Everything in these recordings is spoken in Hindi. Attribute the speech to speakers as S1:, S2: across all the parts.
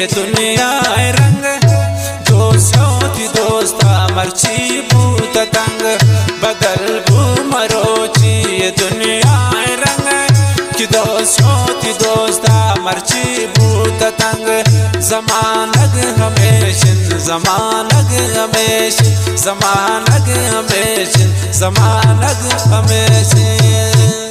S1: ये दुनिया रंग दोस्ती दोस्ता मर्ची भूत तंग बदल भू मरोची ये दुनिया रंग कि दोस्ती दोस्ता मर्ची भूत तंग जमानग हमेशन जमानग हमेशन जमानग हमेशन जमानग हमेशन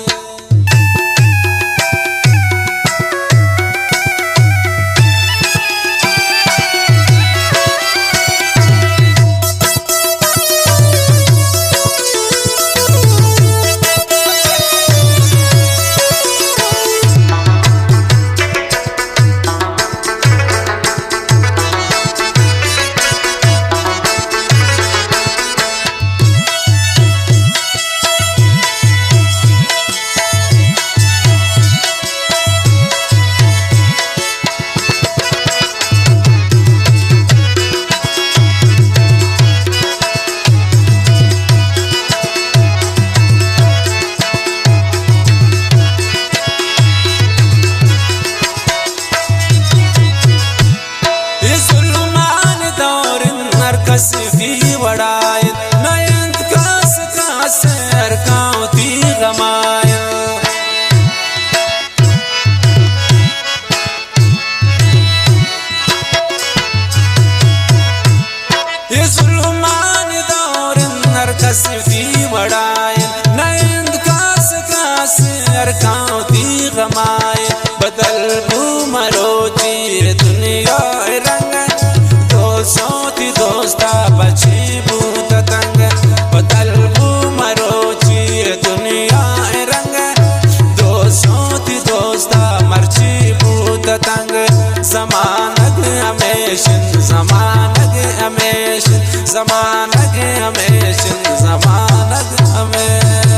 S1: कसफी बड़ाय नयंत कास कास अरकावती गमाय ये जुल्मान दौर नर कसफी बड़ाय नयंत कास कास अरकावती गमाय बदल भू मरोची दुनिया रंग दोस्ती दोस्ता बची भूत तंग बदल भू मरोची दुनिया रंग दोस्ती दोस्ता मर्ची भूत तंग जमानग हमेशन जमानग हमेशन जमानग हमेशन जमानग हमेशन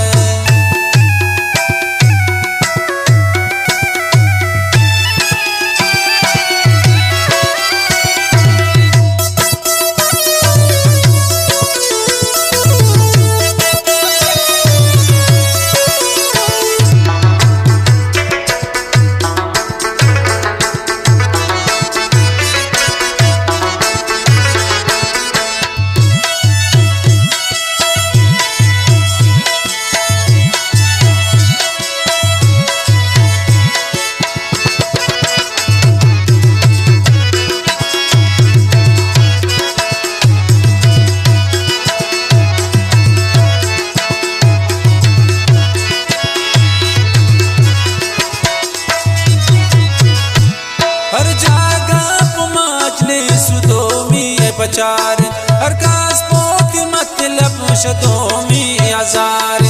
S1: बचार हर कास पोती मतलब शतोमी हजार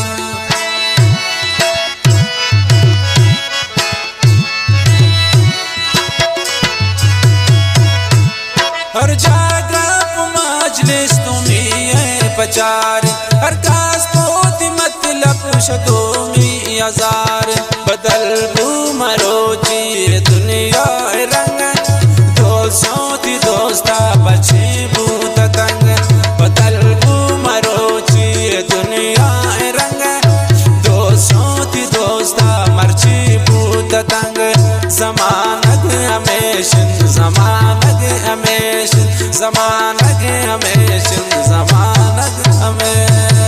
S1: हर जगह मजलिस तुम्हें बचार हर कास पोती मतलब शतोमी हजार बदल भू मरोची दुनिया रंग दोस्ती दोस्ता बची भूत तंग बदल भू मरोची दुनिया रंग दोस्ती दोस्ता मर्ची भूत तंग जमानग हमेशन जमानग हमेशन जमानग हमेशन जमानग हमेशन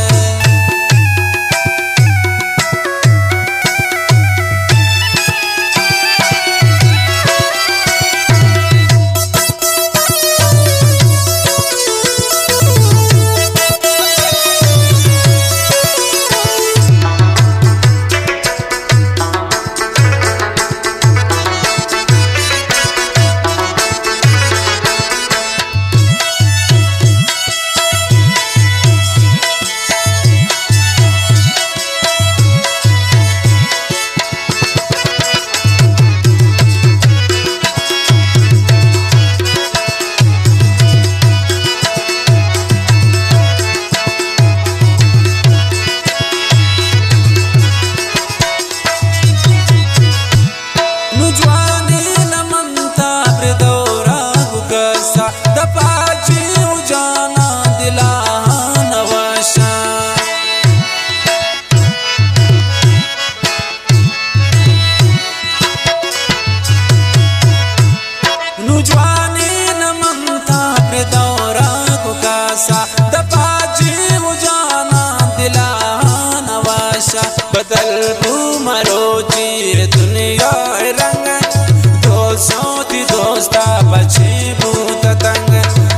S1: दोस्ता बची भूत तंग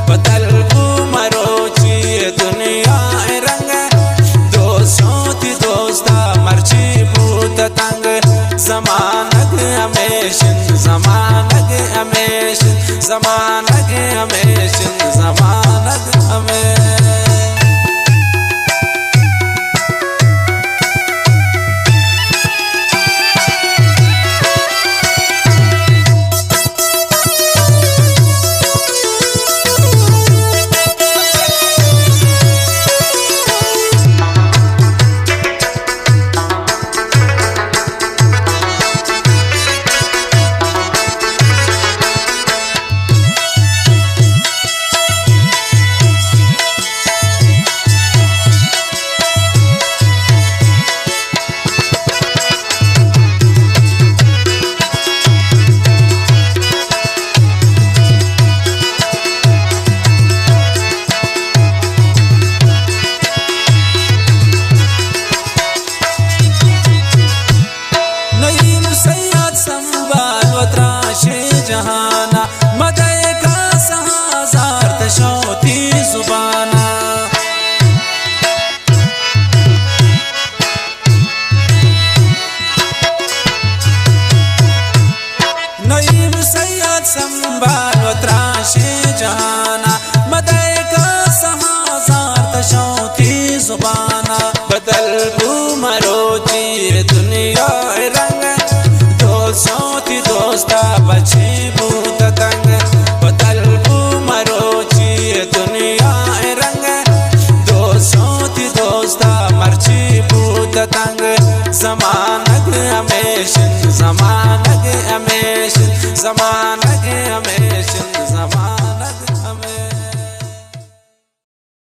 S1: बदल मरोची दुनिया रंग दोस्तों थी दोस्ता मर्ची भूत तंग जमानग हमेशन जमानग हमेशन जमानग हमेशन जमानग हमें जहाना मदय का सहाजार तशौती जुबाना नईम सैयद संभाल वत्राशे जहाना मदय का सहाजार तशौती जुबाना बदल मरोची दुनिया रंग दोस्तों थी दोस्ता बची भूत तंग बदल मरोची दुनिया रंग दोस्तों थी दोस्ता मर्ची भूत तंग जमानग हमेशन जमानग हमेशन जमानग हमें